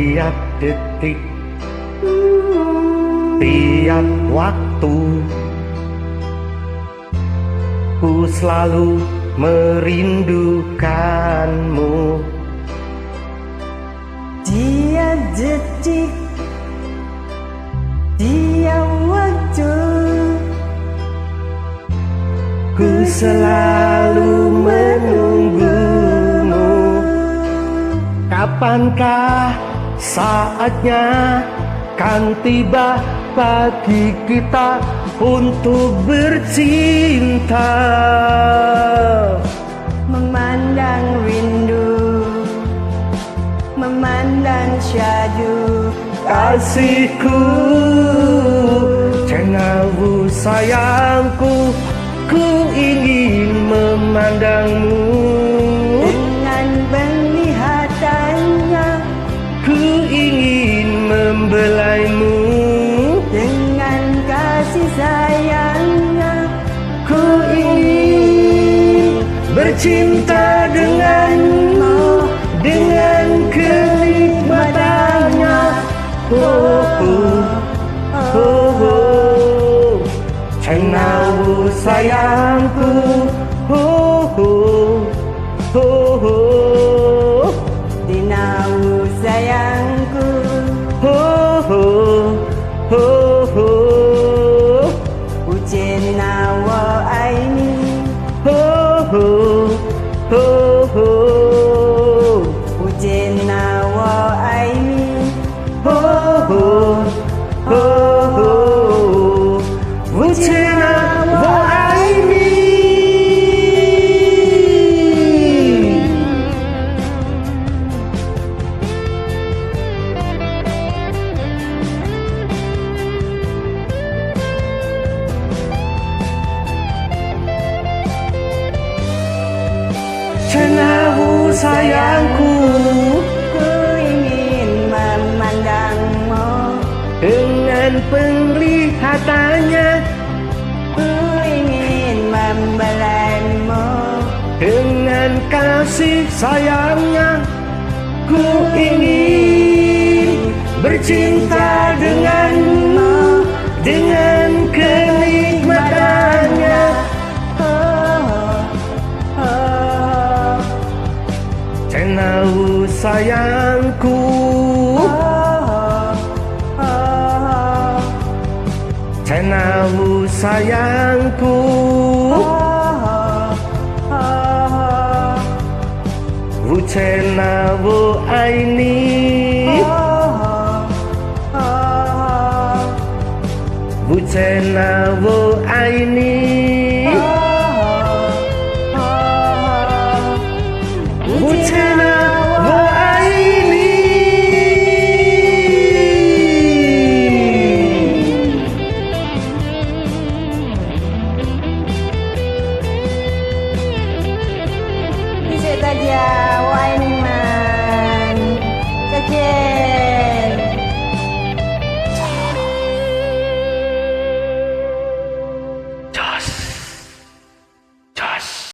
tiap detik, tiap waktu, ku selalu merindukanmu. Tiap detik, tiap waktu, ku selalu menunggumu. Kapankah saatnya kan tiba bagi kita untuk bercinta? memandang rindu, memandang syadu, Kasihku, cengawu sayangku, ku ingin memandangmu. dengan penglihatannya, Ku ingin membelaimu. dengan kasih sayangnya, Ku ingin bercinta denganmu, dengan kenikmatannya. Oh, oh, oh, oh. Cengawu sayangku. Oh, oh, oh, oh. dinawu sayangku, Oh, oh, oh, oh. ucenawa aini, Oh, oh, oh, oh. ucenawa aini, Oh, oh, oh, oh. Wucena wa aini. Cengawu sayangku, ku ingin memandangmu, dengan penglihatannya, ku ingin membelaimu, dengan kasih sayangnya, ku ingin bercinta denganmu, dengan kenikmatannya. oh, oh, Cengawu sayangku, oh, oh, cengawu sayangku, oh, oh, wucenawu aini, wucenawu aini, wucenawu aini. Bisa saja